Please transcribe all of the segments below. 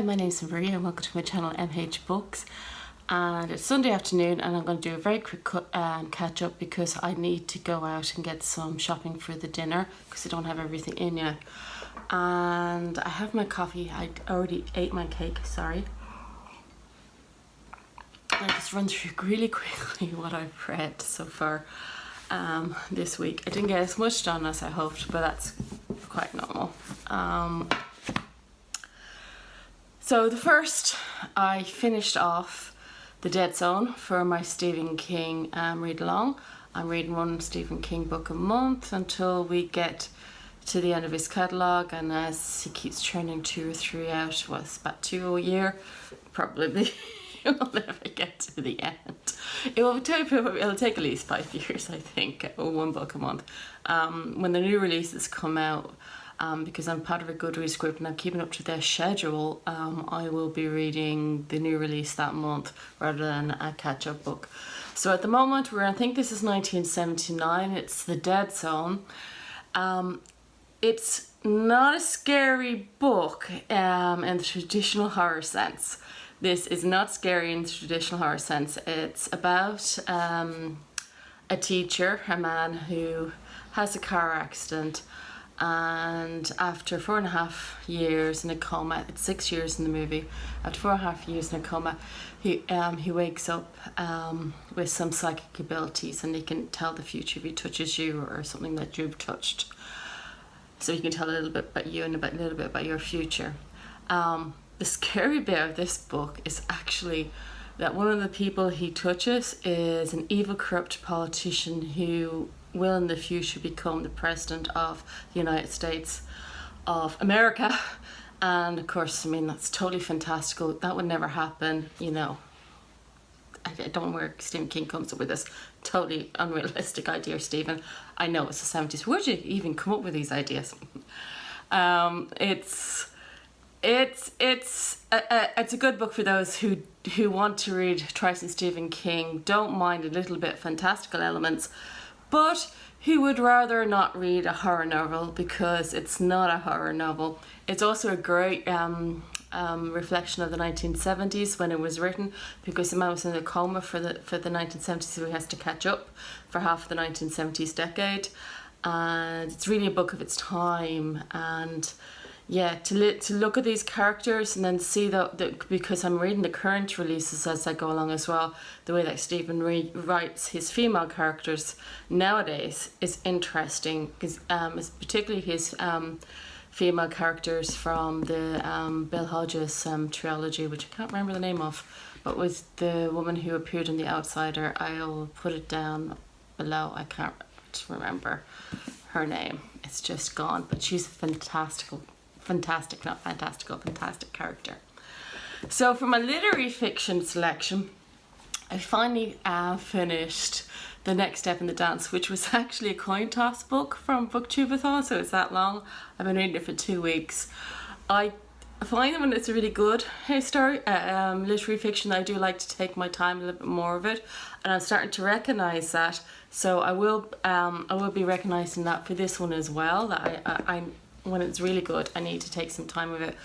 My name's Maria and welcome to my channel MH Books, and it's Sunday afternoon and I'm going to do a very quick catch up because I need to go out and get some shopping for the dinner because I don't have everything in yet. And I have my coffee. I already ate my cake, sorry. I'll just run through really quickly what I've read so far this week. I didn't get as much done as I hoped, but that's quite normal. So the first, I finished off The Dead Zone for my Stephen King read along. I'm reading one Stephen King book a month until we get to the end of his catalogue, and as he keeps churning 2 or 3 out, well, it's about 2 a year, probably we'll never get to the end. It'll take at least 5 years, I think, or 1 book a month. When the new releases come out, because I'm part of a Goodreads group and I'm keeping up to their schedule, I will be reading the new release that month rather than a catch-up book. So at the moment, I think this is 1979, it's The Dead Zone. It's not a scary book in the traditional horror sense. This is not scary in the traditional horror sense. It's about a teacher, a man who has a car accident, and after 4.5 years in a coma, it's 6 years in the movie, after 4.5 years in a coma, he wakes up with some psychic abilities, and he can tell the future if he touches you or something that you've touched. So he can tell a little bit about you and a little bit about your future. The scary bit of this book is actually that one of the people he touches is an evil, corrupt politician who will in the future become the president of the United States of America. And of course, I mean, that's totally fantastical. That would never happen, you know. I don't know where Stephen King comes up with this totally unrealistic idea, Stephen. I know it's the 70s. Where'd you even come up with these ideas? It's a good book for those who want to read Try some Stephen King, don't mind a little bit fantastical elements, but who would rather not read a horror novel because it's not a horror novel. It's also a great reflection of the 1970s when it was written, because the man was in a coma for the 1970s, so he has to catch up for half the 1970s decade. And it's really a book of its time, and yeah, to look at these characters and then see that because I'm reading the current releases as I go along as well, the way that Stephen writes his female characters nowadays is interesting, because particularly his female characters from the Bill Hodges trilogy, which I can't remember the name of, but was the woman who appeared in The Outsider. I'll put it down below. I can't remember her name. It's just gone, but she's a fantastic character. So for my literary fiction selection, I finally finished The Next Step in the Dance, which was actually a coin toss book from Booktubeathon, so it's that long. I've been reading it for 2 weeks. I find that when it's a really good literary fiction, I do like to take my time a little bit more of it, and I'm starting to recognize that. So I will be recognizing that for this one as well, that I when it's really good, I need to take some time with it.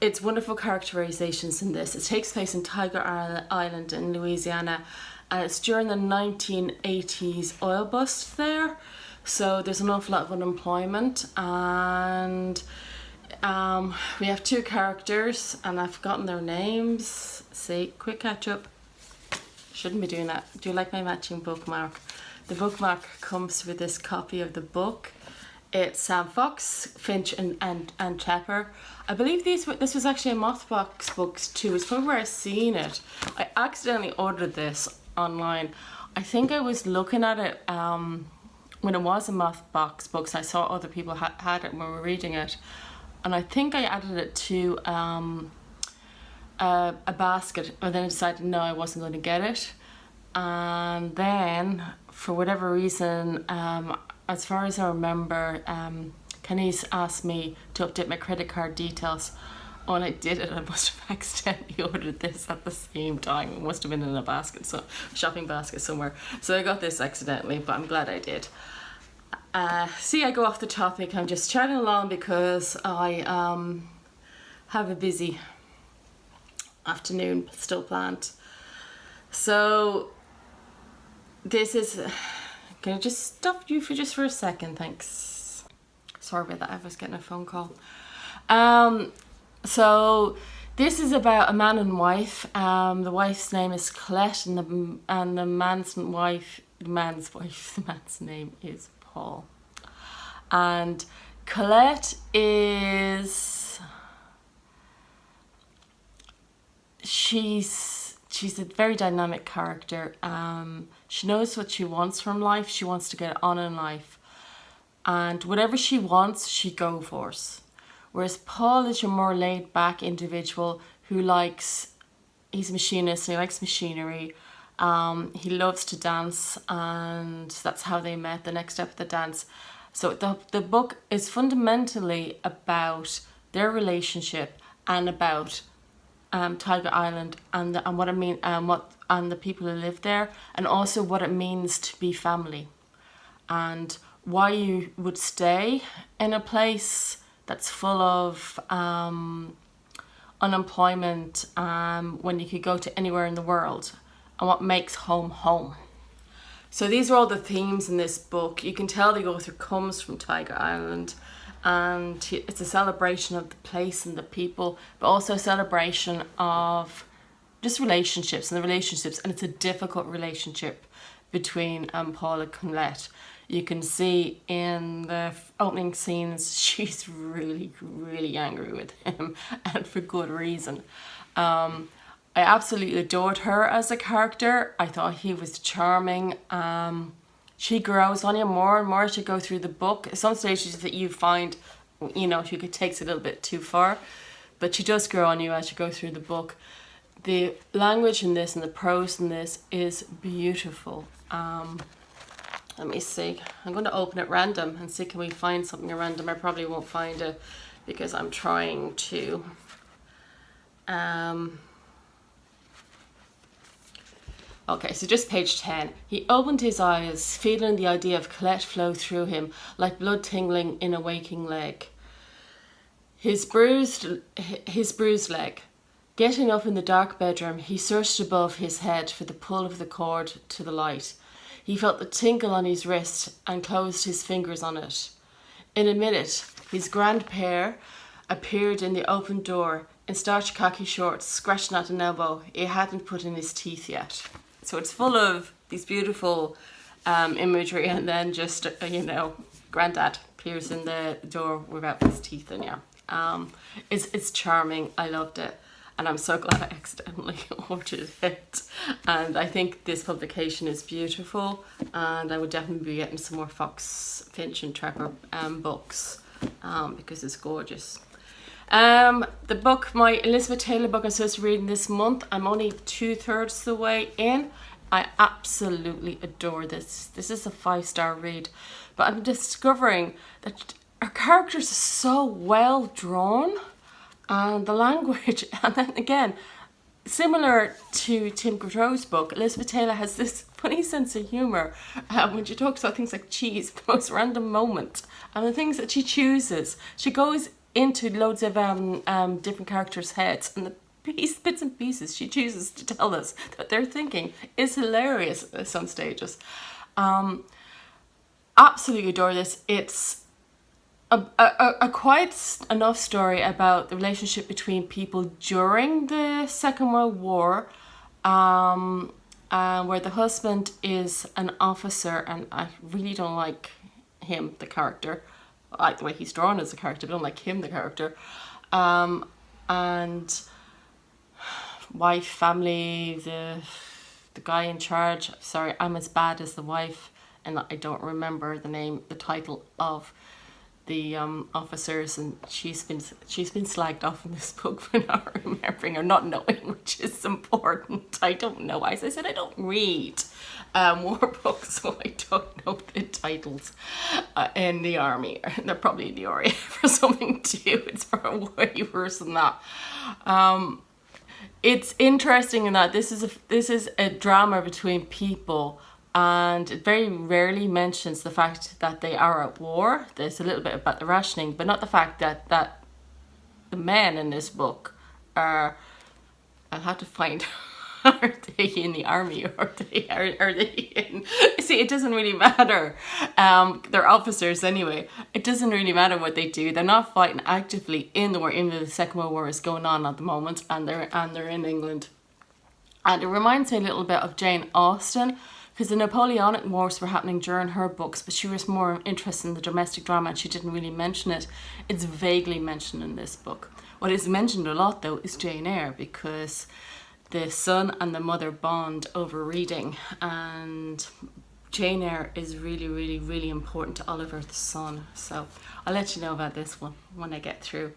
It's wonderful characterizations in this. It takes place in Tiger Island in Louisiana, and it's during the 1980s oil bust there. So there's an awful lot of unemployment, and we have 2 characters, and I've forgotten their names. See, quick catch up. Shouldn't be doing that. Do you like my matching bookmark? The bookmark comes with this copy of the book. It's Fox, Finch and Chapper. I believe this was actually a Mothbox Books too. It's probably where I've seen it. I accidentally ordered this online. I think I was looking at it when it was a Mothbox Books. I saw other people had it when we were reading it, and I think I added it to a basket, and then I decided no, I wasn't going to get it. And then for whatever reason, as far as I remember, Kenny's asked me to update my credit card details. Oh, and I did it. I must have accidentally ordered this at the same time. It must have been in a basket, shopping basket somewhere. So I got this accidentally, but I'm glad I did. See, I go off the topic. I'm just chatting along because I have a busy afternoon still planned. So this is, can I just stop you for a second? Thanks. Sorry about that, I was getting a phone call. So this is about a man and wife. The wife's name is Colette, and the man's name is Paul. And Colette is, she's a very dynamic character. She knows what she wants from life. She wants to get on in life, and whatever she wants, she go for it. Whereas Paul is your more laid back individual who likes, he's a machinist, so he likes machinery. He loves to dance, and that's how they met, the next step of the dance. So the book is fundamentally about their relationship and about Tiger Island and what it mean and the people who live there, and also what it means to be family, and why you would stay in a place that's full of unemployment when you could go to anywhere in the world, and what makes home home. So these are all the themes in this book. You can tell the author comes from Tiger Island, and it's a celebration of the place and the people, but also a celebration of just relationships, and it's a difficult relationship between Paul and Colette. You can see in the opening scenes she's really, really angry with him, and for good reason. I absolutely adored her as a character. I thought he was charming. She grows on you more and more as you go through the book. At some stages that you find, she takes it a little bit too far, but she does grow on you as you go through the book. The language in this and the prose in this is beautiful. Let me see. I'm going to open it random and see, can we find something at random? I probably won't find it because I'm trying to. Okay, so just page 10. He opened his eyes, feeling the idea of Colette flow through him like blood tingling in a waking leg. His bruised leg. Getting up in the dark bedroom, he searched above his head for the pull of the cord to the light. He felt the tinkle on his wrist and closed his fingers on it. In a minute, his grandpère appeared in the open door in starched khaki shorts, scratching at an elbow. He hadn't put in his teeth yet. So it's full of these beautiful imagery, and then just, Granddad appears in the door without his teeth in, It's charming. I loved it. And I'm so glad I accidentally ordered it. And I think this publication is beautiful, and I would definitely be getting some more Fox, Finch and Trevor books because it's gorgeous. The book, my Elizabeth Taylor book I'm supposed to read this month, I'm only 2/3 the way in. I absolutely adore this. This is a 5-star read. But I'm discovering that our characters are so well drawn. And the language, and then again, similar to Tim Gautreaux's book, Elizabeth Taylor has this funny sense of humour when she talks about things like cheese, the most random moment, and the things that she chooses. She goes into loads of different characters' heads, and the bits and pieces she chooses to tell us that they're thinking is hilarious at some stages. Absolutely adore this. It's a quite enough story about the relationship between people during the Second World War, where the husband is an officer, and I really don't like him, the character. I like the way he's drawn as a character, but I don't like him, the character. And wife, family, the guy in charge. Sorry, I'm as bad as the wife, and I don't remember the title of the officers, and she's been slagged off in this book for not remembering or not knowing, which is important. I don't know. As I said, I don't read war books, so I don't know the titles in the army. They're probably in the RAF for something too. It's far way worse than that. It's interesting in that this is a drama between people, and it very rarely mentions the fact that they are at war. There's a little bit about the rationing, but not the fact that the men in this book are, I'll have to find are they in the army or are they in, see, it doesn't really matter. They're officers anyway. It doesn't really matter what they do. They're not fighting actively in the war. In the Second World War is going on at the moment, and they're in England. And it reminds me a little bit of Jane Austen, because the Napoleonic Wars were happening during her books, but she was more interested in the domestic drama and she didn't really mention it. It's vaguely mentioned in this book. What is mentioned a lot though is Jane Eyre, because the son and the mother bond over reading, and Jane Eyre is really, really, really important to Oliver the son. So I'll let you know about this one when I get through.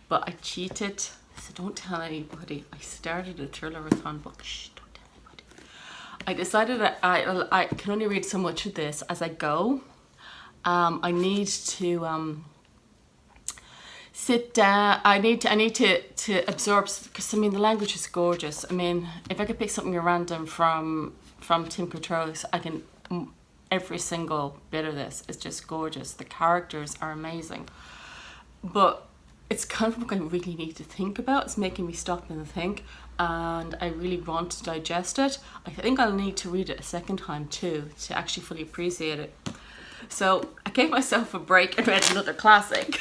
But I cheated, so don't tell anybody. I started a thriller-a-thon book. Shh, don't tell anybody. I decided that I can only read so much of this as I go. I need to sit down. I need to absorb, because I mean the language is gorgeous. I mean, if I could pick something at random from Tim Gautreaux, I can. Every single bit of this is just gorgeous. The characters are amazing, but it's kind of a book I really need to think about. It's making me stop and think, and I really want to digest it. I think I'll need to read it a second time too to actually fully appreciate it. So I gave myself a break and read another classic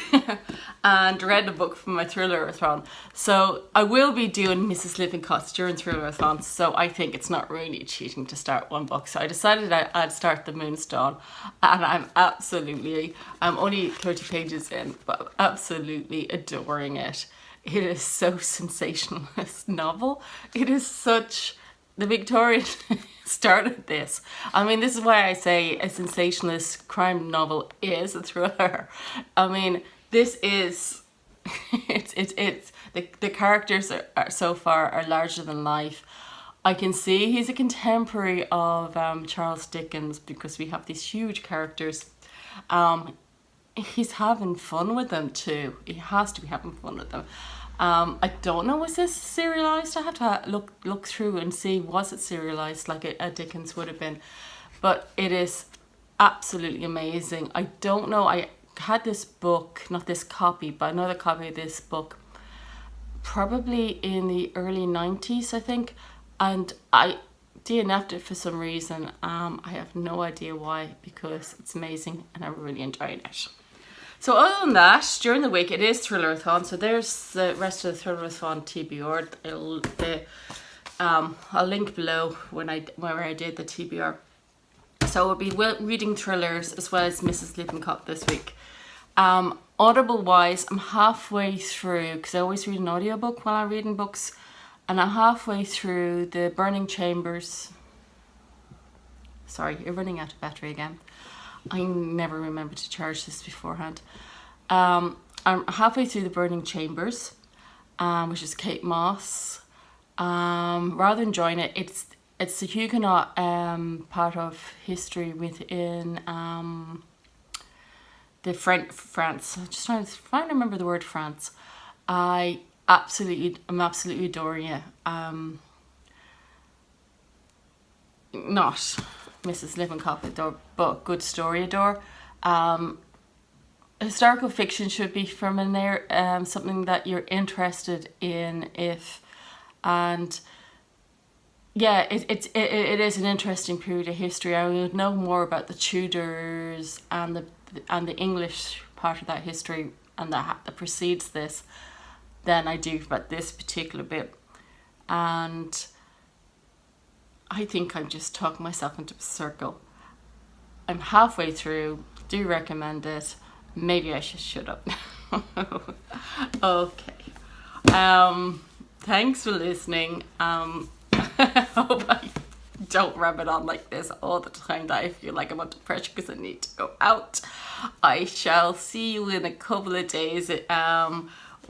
and read a book from my thriller-a-thon. So I will be doing Mrs. Lippincotes during thriller-a-thon, so I think it's not really cheating to start one book. So I decided I'd start the Moonstone, and I'm only 30 pages in, but I'm absolutely adoring it. It is so sensationalist novel. It is such... The Victorian started this. I mean, this is why I say a sensationalist crime novel is a thriller. I mean, this is, the characters are so far are larger than life. I can see he's a contemporary of Charles Dickens, because we have these huge characters. He's having fun with them too. He has to be having fun with them. I don't know, was this serialized? I have to look through and see, was it serialized like a Dickens would have been? But it is absolutely amazing. I don't know, I had this book, not this copy, but another copy of this book probably in the early 90s, I think, and I DNF'd it for some reason. I have no idea why, because it's amazing and I'm really enjoying it. So other than that, during the week it is thriller-a-thon. So there's the rest of the thriller-a-thon TBR. I'll link below where I did the TBR. So we'll be reading thrillers as well as Mrs. Lippincotes this week. Audible wise, I'm halfway through, because I always read an audiobook while I'm reading books, and I'm halfway through the Burning Chambers. Sorry, you're running out of battery again. I never remember to charge this beforehand. I'm halfway through the Burning Chambers, which is Kate Mosse. Rather enjoying it. It's the Huguenot part of history within the France. I'm just trying to remember the word France. I'm absolutely adoring it. Not Mrs. Lippincotes, but good story adore. Historical fiction should be from in there, something that you're interested in, and yeah, it is an interesting period of history. I would know more about the Tudors and the English part of that history and that precedes this than I do about this particular bit, and I think I'm just talking myself into a circle. I'm halfway through. Do recommend it. Maybe I should shut up now. Okay. Thanks for listening. I hope I don't rabbit on like this all the time that I feel like I'm under pressure because I need to go out. I shall see you in a couple of days.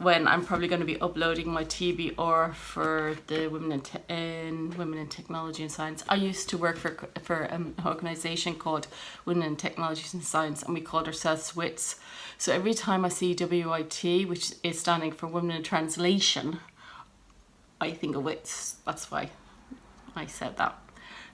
When I'm probably going to be uploading my TBR for the Women in Technology and Science. I used to work for an organisation called Women in Technology and Science, and we called ourselves WITS. So every time I see WIT, which is standing for Women in Translation, I think of WITS. That's why I said that.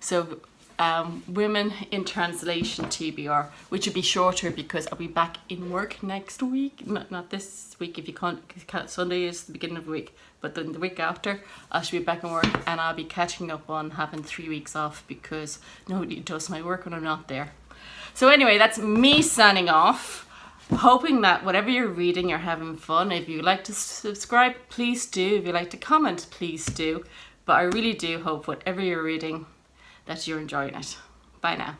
So Women in Translation TBR, which will be shorter because I'll be back in work next week. Not this week if you can't, Sunday is the beginning of the week, but then the week after I should be back in work, and I'll be catching up on having 3 weeks off because nobody does my work when I'm not there. So anyway, that's me signing off, hoping that whatever you're reading, you're having fun. If you like to subscribe, please do. If you like to comment, please do. But I really do hope whatever you're reading, that you're enjoying it. Bye now.